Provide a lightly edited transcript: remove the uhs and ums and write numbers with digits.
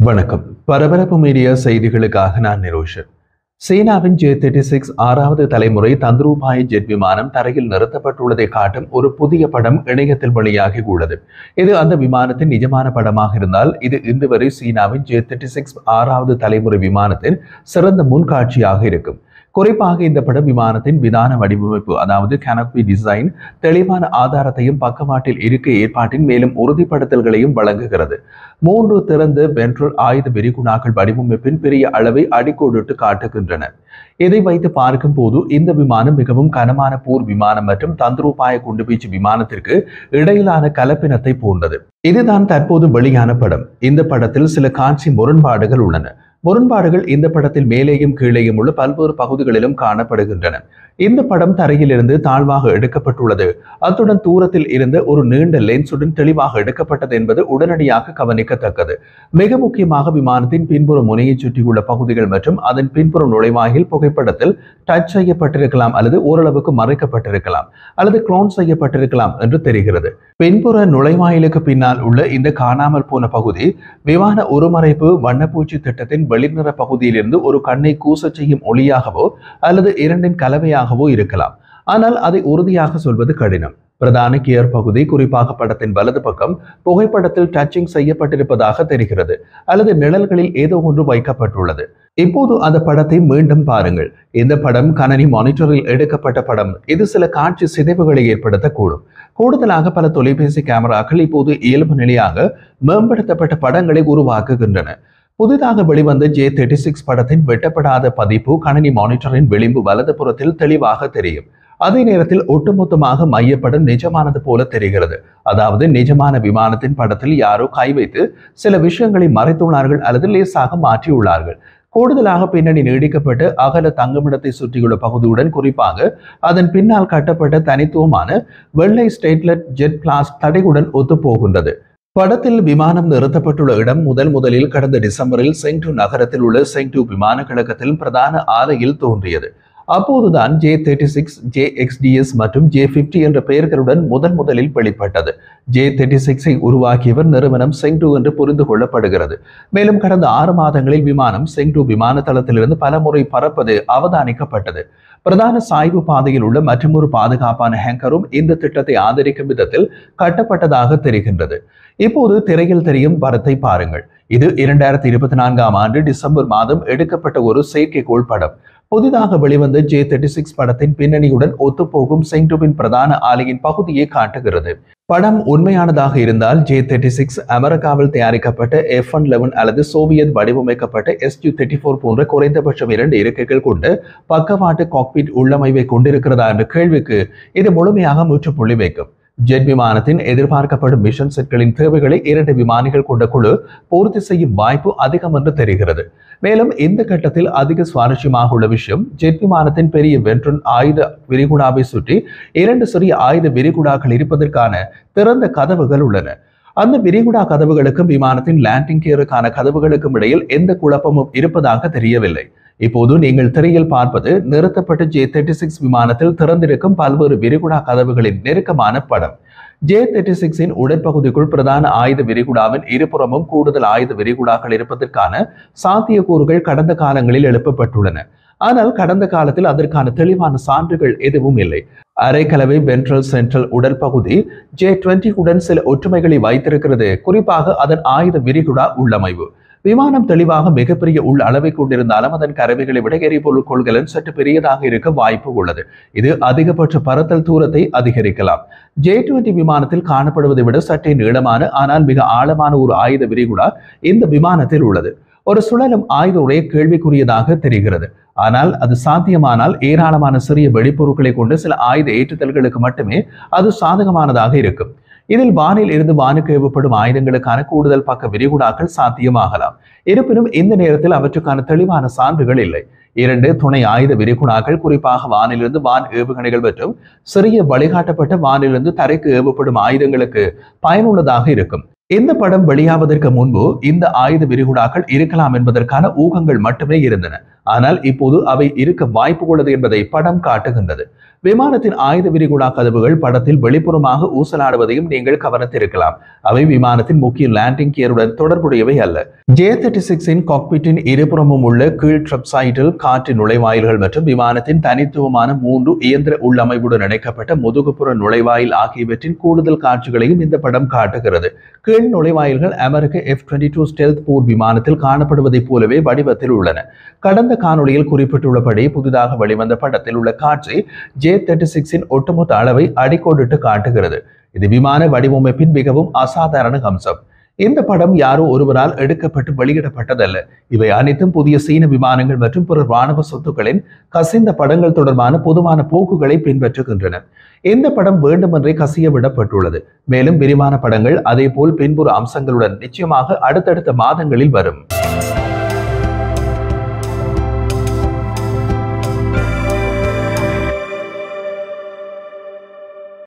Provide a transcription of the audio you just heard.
வணக்கம். பரபரப்பு மீடியா செய்திகளுக்காக நான் நிரோஷன். சீனாவின் J-36 ஆறாவது தலைமுறை தந்திரூபாய ஜெட் விமானம் தரையில் நிறுத்தப்பட்டுள்ளதை காட்டும் ஒரு புதிய படம் இணையத்தில் வெளியாகி உள்ளது. இது அந்த விமானத்தின் நிஜமான படமாக இருந்தால் இது இன்று வரை சீனாவின் J-36 ஆறாவது தலைமுறை விமானத்தின் சிறந்த முன்காட்சியாக இருக்கும். குறிப்பாக இந்த படம் விமானத்தின் விதான வடிவமைப்பு, அதாவது கேனப்பி டிசைன், தெளிவான ஆதாரத்தையும் பக்கவாட்டில் இருக்கை ஏற்பாட்டின் மேலும் உறுதிப்படுத்தல்களையும் வழங்குகிறது. 3 திறந்த வென்ட்ரல் ஆயுத விரிகுடாக்கள் வடிவமைப்பின் பெரிய அளவை அடிக்கோடிட்டு காட்டுகின்றன. இதை வைத்து பார்க்கும் போது இந்த விமானம் மிகவும் கனமான போர் விமானம் மற்றும் தந்திரோபாய குண்டுவீச்சு விமானத்திற்கு இடையிலான கலப்பினத்தை போன்றது. இதுதான் தற்போது வெளியான படம். இந்த படத்தில் சில காட்சி முரண்பாடுகள் உள்ளன. முரண்பாடுகள் இந்த படத்தில் மேலேயும் கீழேயும் உள்ள பல்வேறு பகுதிகளிலும் காணப்படுகின்றன. இந்த படம் தரையிலிருந்து தாழ்வாக எடுக்கப்பட்டுள்ளது. அத்துடன் தூரத்தில் இருந்த ஒரு நீண்ட லென்ஸுடன் தெளிவாக எடுக்கப்பட்டது என்பது உடனடியாக கவனிக்கத்தக்கது. மிக முக்கியமாக விமானத்தின் பின்புற முனையை சுற்றியுள்ள பகுதிகள் மற்றும் அதன் பின்புற நுழைவாயில் புகைப்படத்தில் டச் செய்யப்பட்டிருக்கலாம் அல்லது ஓரளவுக்கு மறைக்கப்பட்டிருக்கலாம் அல்லது குளோன் செய்யப்பட்டிருக்கலாம் என்று தெரிகிறது. பின்புற நுழைவாயிலுக்கு பின்னால் உள்ள இந்த காணாமல் போன பகுதி விமான உருமறைப்பு வண்ணப்பூச்சி திட்டத்தின் வெளிநிற பகுதியிலிருந்து ஒரு கண்ணை கூச செய்யும் ஒளியாகவோ அல்லது இரண்டின் கலவையாகவோ இருக்கலாம். ஆனால் அதை உறுதியாக சொல்வது கடினம். பிரதான கியர் பகுதி, குறிப்பாக படத்தின் வலது பக்கம், புகைப்படத்தில் டச்சிங் செய்யப்பட்டிருப்பதாக தெரிகிறது அல்லது நிழல்களில் ஏதோ ஒன்று வைக்கப்பட்டுள்ளது. இப்போது அந்த படத்தை மீண்டும் பாருங்கள். இந்த படம் கணனி மானிட்டரில் எடுக்கப்பட்ட படம். இது சில காட்சி சிதைவுகளை ஏற்படுத்தக்கூடும். கூடுதலாக பல தொலைபேசி கேமராக்கள் இப்போது இயல்பு நிலையாக மேம்படுத்தப்பட்ட படங்களை உருவாக்குகின்றன. புதிதாக வெளிவந்த J-36 படத்தின் வெட்டப்படாத பதிப்பு கணனி மானிட்டரின் விளிம்பு வலது புறத்தில் தெளிவாக தெரியும். அதே நேரத்தில் ஒட்டுமொத்தமாக மையப்படம் நிஜமானது போல தெரிகிறது. அதாவது நிஜமான விமானத்தின் படத்தில் யாரோ கை வைத்து சில விஷயங்களை மறைத்துள்ளார்கள் அல்லது லேசாக மாற்றியுள்ளார்கள். கூடுதலாக பின்னணி நீடிக்கப்பட்டு அகல தங்குமிடத்தை சுற்றியுள்ள பகுதியுடன், குறிப்பாக அதன் பின்னால் கட்டப்பட்ட தனித்துவமான வெள்ளை ஸ்டேட்லெட் ஜெட் கிளாஸ் தடையுடன் ஒத்துப்போகின்றது. படத்தில் விமானம் நிறுத்தப்பட்டுள்ள இடம் முதலில் கடந்த டிசம்பரில் செங்டு நகரத்தில் உள்ள செங்டு விமான கழகத்தில் பிரதான ஆலையில் தோன்றியது. அப்போதுதான் J-36, JXDS மற்றும் J-50 என்ற பெயர்களுடன் முதலில் வெளிப்பட்டது. J-36ஐ உருவாக்கியவர் நிறுவனம் செங்டு என்று புரிந்து கொள்ளப்படுகிறது. மேலும் கடந்த 6 மாதங்களில் விமானம் செங்டு விமான தளத்திலிருந்து பல முறை பறப்பது அவதானிக்கப்பட்டது. பிரதான சாய்வு பாதையில் உள்ள மற்றொரு பாதுகாப்பான ஹேங்கரும் இந்த திட்டத்தை ஆதரிக்கும் விதத்தில் கட்டப்பட்டதாக தெரிகின்றது. இப்போது திரையில் தெரியும் படத்தை பாருங்கள். இது 2024ஆம் ஆண்டு டிசம்பர் மாதம் எடுக்கப்பட்ட ஒரு செயற்கைக்கோள் படம். புதிதாக வெளிவந்த J-36 படத்தின் பின்னணியுடன் ஒத்துப்போகும் செங்டுவின் பிரதான ஆலையின் பகுதியை காட்டுகிறது. படம் உண்மையானதாக இருந்தால் J-36 அமெரிக்காவில் தயாரிக்கப்பட்ட F-11 அல்லது சோவியத் வடிவமைக்கப்பட்ட Su-34 போன்ற குறைந்தபட்சம் 2 இருக்கைகள் கொண்டு பக்கவாட்டு காக்பிட் உள்ளமைவை கொண்டிருக்கிறதா என்ற கேள்விக்கு இது முழுமையாக முற்றுப்புள்ளி வைக்கும். ஜெட் விமானத்தின் எதிர்பார்க்கப்படும் மிஷன் செட்களின் தேவைகளை 2 விமானிகள் கொண்ட குழு பூர்த்தி செய்யும் வாய்ப்பு அதிகம் என்று தெரிகிறது. மேலும் இந்த கட்டத்தில் அதிக சுவாரஸ்யமாக உள்ள விஷயம், ஜெட் விமானத்தின் பெரிய வென்ட்ரல் ஆயுத விரிகுடாவை சுற்றி 2 சிறிய ஆயுத விரிகுடாக்கள் இருப்பதற்கான திறந்த கதவுகள் உள்ளன. அந்த விரிகுடா கதவுகளுக்கும் விமானத்தின் லேண்டிங் கியருக்கான கதவுகளுக்கும் இடையில் எந்த குழப்பமும் இருப்பதாக தெரியவில்லை. இப்போது நீங்கள் திரையில் பார்ப்பது நிறுத்தப்பட்ட J-36 விமானத்தில் திறந்திருக்கும் பல்வேறு விரிகுடா கதவுகளின் நெருக்கமான படம். J-36இன் உடற்பகுதிக்குள் பிரதான ஆயுத விரிகுடாவின் இருபுறமும் கூடுதல் ஆயுத விரிகுடாக்கள் இருப்பதற்கான சாத்தியக்கூறுகள் கடந்த காலங்களில் எழுப்பப்பட்டுள்ளன. ஆனால் கடந்த காலத்தில் அதற்கான தெளிவான சான்றுகள் எதுவும் இல்லை. அரைக்கலவை வென்ட்ரல் சென்ட்ரல் உடல் பகுதி J-20 சில ஒற்றுமைகளை வைத்திருக்கிறது, குறிப்பாக அதன் ஆயுத விரிகுடா உள்ளமைவு. விமானம் தெளிவாக மிகப்பெரிய உள் அளவை கொண்டிருந்தாலும் அதன் கருவிகளை விட எரிபொருள் கொள்கலன் சற்று பெரியதாக இருக்க வாய்ப்பு உள்ளது. இது அதிகபட்ச பறத்தல் தூரத்தை அதிகரிக்கலாம். J-20 விமானத்தில் காணப்படுவதை விட சற்றே நீளமான ஆனால் மிக ஆழமான ஒரு ஆயுத விரிகுடா இந்த விமானத்தில் உள்ளது. ஒரு சுழலும் ஆயுத உடைய கேள்விக்குரியதாக தெரிகிறது. ஆனால் அது சாத்தியமானால் ஏராளமான சிறிய வெடிப்பொருட்களை கொண்டு சில ஆயுத ஏற்றுதல்களுக்கு மட்டுமே அது சாதகமானதாக இருக்கும். இதில் வானில் இருந்து வானுக்கு ஏவப்படும் ஆயுதங்களுக்கான கூடுதல் பக்க விரிகுடாக்கள் சாத்தியமாகலாம். இருப்பினும் இந்த நேரத்தில் அவற்றுக்கான தெளிவான சான்றுகள் இல்லை. 2 துணை ஆயுத விரிகுடாக்கள், குறிப்பாக வானிலிருந்து வான் ஏவுகணைகள் மற்றும் சிறிய வழிகாட்டப்பட்ட வானிலிருந்து தரைக்கு ஏவப்படும் ஆயுதங்களுக்கு பயனுள்ளதாக இருக்கும். இந்த படம் வெளியாவதற்கு முன்பு இந்த ஆயுத விரிகுடாக்கள் இருக்கலாம் என்பதற்கான ஊகங்கள் மட்டுமே இருந்தன. ஆனால் இப்போது அவை இருக்க வாய்ப்பு உள்ளது என்பதை படம் காட்டுகின்றது. விமானத்தின் ஆயுத விரிகுடா கதவுகள் படத்தில் வெளிப்புறமாக ஊசலாடுவதையும் நீங்கள் கவனித்திருக்கலாம். அவை விமானத்தின் முக்கிய லேண்டிங் கியருடன் தொடர்புடையவை அல்ல. J-36 காக்பிட்டின் இருபுறமும் உள்ள கீழ் ட்ரப்சைடில் காற்று நுழைவாயில்கள் மற்றும் விமானத்தின் தனித்துவமான 3 இயந்திர உள்ளமைவுடன் இணைக்கப்பட்ட முதுகுப்புற நுழைவாயில் ஆகியவற்றின் கூடுதல் காட்சிகளையும் இந்த படம் காட்டுகிறது. கீழ் நுழைவாயில்கள் அமெரிக்க F-22 ஸ்டெல்த் போர் விமானத்தில் காணப்படுவதைப் போலவே வடிவத்தில் உள்ளன. கடந்த காணொளியில் குறிப்பிட்டுள்ளபடி புதிதாக வெளிவந்த படத்தில் உள்ள காட்சி J-36 ஒட்டுமொத்த அளவை அடிக்கோடிட்டு காட்டுகிறது. இது விமான வடிவமைப்பின் மிகவும் அசாதாரண அம்சம். இந்த படம் யாரோ ஒருவரால் எடுக்கப்பட்டு வெளியிடப்பட்டதல்ல. இவை அனைத்தும் புதிய சீன விமானங்கள் மற்றும் பிற ராணுவ சொத்துக்களின் கசிந்த படங்கள் தொடர்பான பொதுவான போக்குகளை பின்பற்றுகின்றன. இந்த படம் வேண்டுமென்றே கசிய விடப்பட்டுள்ளது. மேலும் விரிவான படங்கள் அதே போல் பின்புற அம்சங்களுடன் நிச்சயமாக அடுத்தடுத்த மாதங்களில் வரும்.